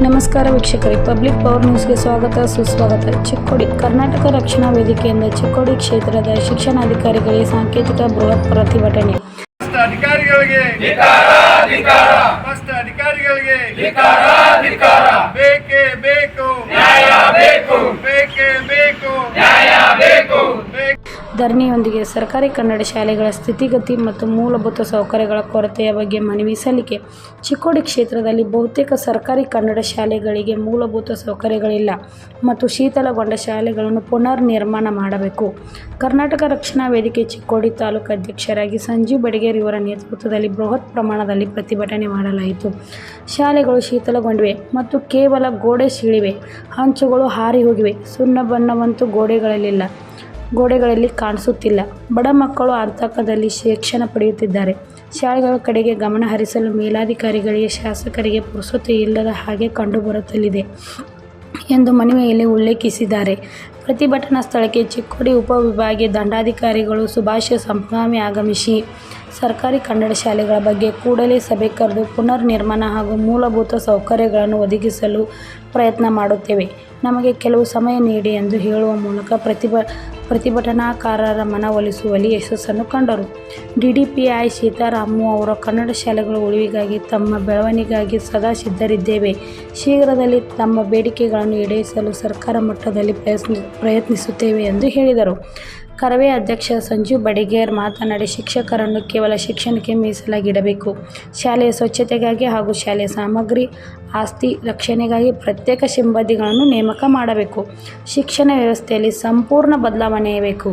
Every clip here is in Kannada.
ನಮಸ್ಕಾರ ವೀಕ್ಷಕರೇ, ಪಬ್ಲಿಕ್ ಪವರ್ ನ್ಯೂಸ್ಗೆ ಸ್ವಾಗತ ಸುಸ್ವಾಗತ. ಚಿಕ್ಕೋಡಿ ಕರ್ನಾಟಕ ರಕ್ಷಣಾ ವೇದಿಕೆಯಿಂದ ಚಿಕ್ಕೋಡಿ ಕ್ಷೇತ್ರದ ಶಿಕ್ಷಣಾಧಿಕಾರಿಗಳಿಗೆ ಸಾಂಕೇತಿಕ ಬೃಹತ್ ಪ್ರತಿಭಟನೆ. ಅಧಿಕಾರಿಗಳಿಗೆ ಬೇಕೇ ಬೇಕು ನ್ಯಾಯ ಬೇಕು, ಬೇಕೇ ಬೇಕು ನ್ಯಾಯ ಬೇಕು. ಧರಣಿಯೊಂದಿಗೆ ಸರ್ಕಾರಿ ಕನ್ನಡ ಶಾಲೆಗಳ ಸ್ಥಿತಿಗತಿ ಮತ್ತು ಮೂಲಭೂತ ಸೌಕರ್ಯಗಳ ಕೊರತೆಯ ಬಗ್ಗೆ ಮನವಿ ಸಲ್ಲಿಕೆ. ಚಿಕ್ಕೋಡಿ ಕ್ಷೇತ್ರದಲ್ಲಿ ಬಹುತೇಕ ಸರ್ಕಾರಿ ಕನ್ನಡ ಶಾಲೆಗಳಿಗೆ ಮೂಲಭೂತ ಸೌಕರ್ಯಗಳಿಲ್ಲ ಮತ್ತು ಶೀತಲಗೊಂಡ ಶಾಲೆಗಳನ್ನು ಪುನರ್ ನಿರ್ಮಾಣ ಮಾಡಬೇಕು. ಕರ್ನಾಟಕ ರಕ್ಷಣಾ ವೇದಿಕೆ ಚಿಕ್ಕೋಡಿ ತಾಲೂಕು ಅಧ್ಯಕ್ಷರಾಗಿ ಸಂಜೀವ್ ಬಡಿಗೇರ್ ಇವರ ನೇತೃತ್ವದಲ್ಲಿ ಬೃಹತ್ ಪ್ರಮಾಣದಲ್ಲಿ ಪ್ರತಿಭಟನೆ ಮಾಡಲಾಯಿತು. ಶಾಲೆಗಳು ಶೀತಲಗೊಂಡಿವೆ ಮತ್ತು ಕೇವಲ ಗೋಡೆ ಸೀಳಿವೆ, ಹಂಚುಗಳು ಹಾರಿ ಹೋಗಿವೆ, ಸುಣ್ಣ ಬಣ್ಣವಂತೂ ಗೋಡೆಗಳಲ್ಲಿ ಕಾಣಿಸುತ್ತಿಲ್ಲ. ಬಡ ಮಕ್ಕಳು ಆತಂಕದಲ್ಲಿ ಶಿಕ್ಷಣ ಪಡೆಯುತ್ತಿದ್ದಾರೆ. ಶಾಲೆಗಳ ಕಡೆಗೆ ಗಮನ ಹರಿಸಲು ಮೇಲಾಧಿಕಾರಿಗಳಿಗೆ, ಶಾಸಕರಿಗೆ ಪುರ್ಸೊತ್ತು ಇಲ್ಲದ ಹಾಗೆ ಕಂಡುಬರುತ್ತಲಿದೆ ಎಂದು ಮನವಿಯಲ್ಲಿ ಉಲ್ಲೇಖಿಸಿದ್ದಾರೆ. ಪ್ರತಿಭಟನಾ ಸ್ಥಳಕ್ಕೆ ಚಿಕ್ಕೋಡಿ ಉಪವಿಭಾಗೀಯ ದಂಡಾಧಿಕಾರಿಗಳು ಸುಭಾಷ್ ಸಂಗಾಮಿ ಆಗಮಿಸಿ ಸರ್ಕಾರಿ ಕನ್ನಡ ಶಾಲೆಗಳ ಬಗ್ಗೆ ಕೂಡಲೇ ಸಭೆ ಕರೆದು ಪುನರ್ ನಿರ್ಮಾಣ ಹಾಗೂ ಮೂಲಭೂತ ಸೌಕರ್ಯಗಳನ್ನು ಒದಗಿಸಲು ಪ್ರಯತ್ನ ಮಾಡುತ್ತೇವೆ, ನಮಗೆ ಕೆಲವು ಸಮಯ ನೀಡಿ ಎಂದು ಹೇಳುವ ಮೂಲಕ ಪ್ರತಿಭಟನಾಕಾರರ ಮನವೊಲಿಸುವಲ್ಲಿ ಯಶಸ್ಸನ್ನು ಕಂಡರು. ಡಿಡಿಪಿಐ ಸೀತಾರಾಮು ಅವರು ಕನ್ನಡ ಶಾಲೆಗಳ ಉಳಿವಿಗಾಗಿ, ತಮ್ಮ ಬೆಳವಣಿಗೆಗಾಗಿ ಸದಾ ಸಿದ್ಧರಿದ್ದೇವೆ. ಶೀಘ್ರದಲ್ಲಿ ತಮ್ಮ ಬೇಡಿಕೆಗಳನ್ನು ಈಡೇರಿಸಲು ಸರ್ಕಾರ ಮಟ್ಟದಲ್ಲಿ ಪ್ರಯತ್ನಿಸುತ್ತೇವೆ ಎಂದು ಹೇಳಿದರು. ಕರವೇ ಅಧ್ಯಕ್ಷ ಸಂಜೀವ್ ಬಡಿಗೇರ್ ಮಾತನಾಡಿ, ಶಿಕ್ಷಕರನ್ನು ಕೇವಲ ಶಿಕ್ಷಣಕ್ಕೆ ಮೀಸಲಾಗಿಡಬೇಕು. ಶಾಲೆಯ ಸ್ವಚ್ಛತೆಗಾಗಿ ಹಾಗೂ ಶಾಲೆಯ ಸಾಮಗ್ರಿ, ಆಸ್ತಿ ರಕ್ಷಣೆಗಾಗಿ ಪ್ರತ್ಯೇಕ ಸಿಬ್ಬಂದಿಗಳನ್ನು ನೇಮಕ ಮಾಡಬೇಕು. ಶಿಕ್ಷಣ ವ್ಯವಸ್ಥೆಯಲ್ಲಿ ಸಂಪೂರ್ಣ ಬದಲಾವಣೆಯಾಗಬೇಕು.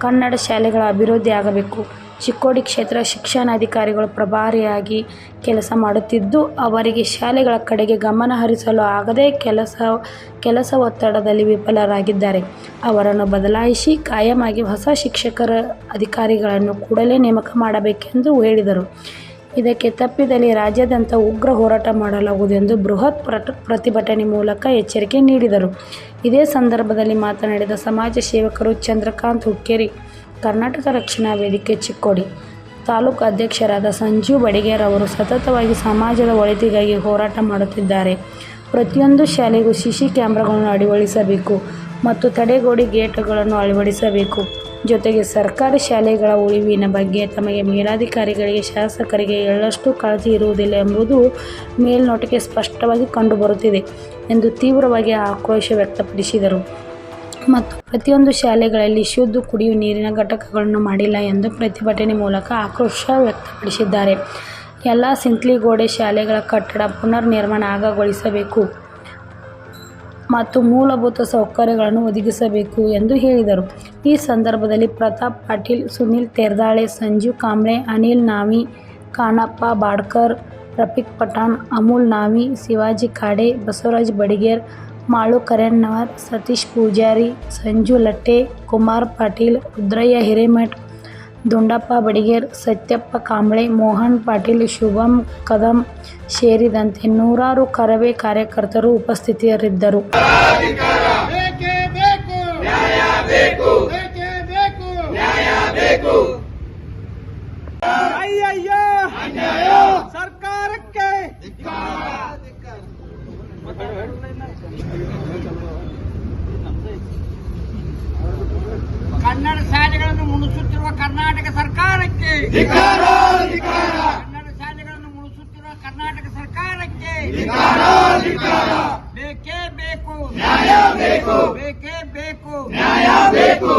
ಕನ್ನಡ ಶಾಲೆಗಳ ಅಭಿವೃದ್ಧಿ ಆಗಬೇಕು. ಚಿಕ್ಕೋಡಿ ಕ್ಷೇತ್ರ ಶಿಕ್ಷಣಾಧಿಕಾರಿಗಳು ಪ್ರಭಾರಿಯಾಗಿ ಕೆಲಸ ಮಾಡುತ್ತಿದ್ದು, ಅವರಿಗೆ ಶಾಲೆಗಳ ಕಡೆಗೆ ಗಮನ ಹರಿಸಲು ಆಗದೆ ಕೆಲಸ ಒತ್ತಡದಲ್ಲಿ ವಿಫಲರಾಗಿದ್ದಾರೆ. ಅವರನ್ನು ಬದಲಾಯಿಸಿ ಕಾಯಮಾಗಿ ಹೊಸ ಶಿಕ್ಷಕರ ಅಧಿಕಾರಿಗಳನ್ನು ಕೂಡಲೇ ನೇಮಕ ಮಾಡಬೇಕೆಂದು ಹೇಳಿದರು. ಇದಕ್ಕೆ ತಪ್ಪಿದಲ್ಲಿ ರಾಜ್ಯಾದ್ಯಂತ ಉಗ್ರ ಹೋರಾಟ ಮಾಡಲಾಗುವುದು ಎಂದು ಬೃಹತ್ ಪ್ರತಿಭಟನೆ ಮೂಲಕ ಎಚ್ಚರಿಕೆ ನೀಡಿದರು. ಇದೇ ಸಂದರ್ಭದಲ್ಲಿ ಮಾತನಾಡಿದ ಸಮಾಜ ಸೇವಕರು ಚಂದ್ರಕಾಂತ್ ಹುಕ್ಕೇರಿ, ಕರ್ನಾಟಕ ರಕ್ಷಣಾ ವೇದಿಕೆ ಚಿಕ್ಕೋಡಿ ತಾಲೂಕು ಅಧ್ಯಕ್ಷರಾದ ಸಂಜೀವ್ ಬಡಿಗೇರ್ ಅವರು ಸತತವಾಗಿ ಸಮಾಜದ ಒಳಿತಿಗಾಗಿ ಹೋರಾಟ ಮಾಡುತ್ತಿದ್ದಾರೆ. ಪ್ರತಿಯೊಂದು ಶಾಲೆಗೂ ಸಿಸಿ ಕ್ಯಾಮೆರಾಗಳನ್ನು ಅಳವಡಿಸಬೇಕು ಮತ್ತು ತಡೆಗೋಡೆ ಗೇಟ್ಗಳನ್ನು ಅಳವಡಿಸಬೇಕು. ಜೊತೆಗೆ ಸರ್ಕಾರಿ ಶಾಲೆಗಳ ಉಳಿವಿನ ಬಗ್ಗೆ ತಮಗೆ ಮೇಲಾಧಿಕಾರಿಗಳಿಗೆ, ಶಾಸಕರಿಗೆ ಎಳ್ಳಷ್ಟು ಕಾಳಜಿ ಇರುವುದಿಲ್ಲ ಎಂಬುದು ಮೇಲ್ನೋಟಕ್ಕೆ ಸ್ಪಷ್ಟವಾಗಿ ಕಂಡುಬರುತ್ತಿದೆ ಎಂದು ತೀವ್ರವಾಗಿ ಆಕ್ರೋಶ ವ್ಯಕ್ತಪಡಿಸಿದರು. ಮತ್ತು ಪ್ರತಿಯೊಂದು ಶಾಲೆಗಳಲ್ಲಿ ಶುದ್ಧ ಕುಡಿಯುವ ನೀರಿನ ಘಟಕಗಳನ್ನು ಮಾಡಿಲ್ಲ ಎಂದು ಪ್ರತಿಭಟನೆ ಮೂಲಕ ಆಕ್ರೋಶ ವ್ಯಕ್ತಪಡಿಸಿದ್ದಾರೆ. ಎಲ್ಲ ಸಿಂತ್ಲಿಗೋಡೆ ಶಾಲೆಗಳ ಕಟ್ಟಡ ಪುನರ್ ನಿರ್ಮಾಣ ಆಗಗೊಳಿಸಬೇಕು ಮತ್ತು ಮೂಲಭೂತ ಸೌಕರ್ಯಗಳನ್ನು ಒದಗಿಸಬೇಕು ಎಂದು ಹೇಳಿದರು. ಈ ಸಂದರ್ಭದಲ್ಲಿ ಪ್ರತಾಪ್ ಪಾಟೀಲ್, ಸುನಿಲ್ ತೇರ್ದಾಳೆ, ಸಂಜೀವ್ ಕಾಂಬ್ಳೆ, ಅನಿಲ್ ನಾವಿ, ಕಾನಪ್ಪ ಬಾಡ್ಕರ್, ರಫೀಕ್ ಪಠಾಣ್, ಅಮೂಲ್ ನಾವಿ, ಶಿವಾಜಿ ಕಾಡೆ, ಬಸವರಾಜ್ ಬಡಿಗೇರ್, ಮಾಳು ಕರೆನ್ನವರ್, ಸತೀಶ್ ಪೂಜಾರಿ, ಸಂಜು ಲಟ್ಟೆ, ಕುಮಾರ್ ಪಾಟೀಲ್, ರುದ್ರಯ್ಯ ಹಿರೇಮಠ್, ದುಂಡಪ್ಪ ಬಡಿಗೇರ್, ಸತ್ಯಪ್ಪ ಕಾಂಬ್ಳೆ, ಮೋಹನ್ ಪಾಟೀಲ್, ಶುಭಂ ಕದಂ ಸೇರಿದಂತೆ ನೂರಾರು ಕರವೇ ಕಾರ್ಯಕರ್ತರು ಉಪಸ್ಥಿತರಿದ್ದರು. ಸರ್ಕಾರಕ್ಕೆ ಕನ್ನಡ ಶಾಲೆಗಳನ್ನು ಮುಣಿಸುತ್ತಿರುವ ಕರ್ನಾಟಕ ಸರ್ಕಾರಕ್ಕೆ, ಕನ್ನಡ ಶಾಲೆಗಳನ್ನು ಮುಣಿಸುತ್ತಿರುವ ಕರ್ನಾಟಕ ಸರ್ಕಾರಕ್ಕೆ ಬೇಕೇ ಬೇಕು ನ್ಯಾಯ ಬೇಕು, ಬೇಕೇ ಬೇಕು ನ್ಯಾಯ ಬೇಕು.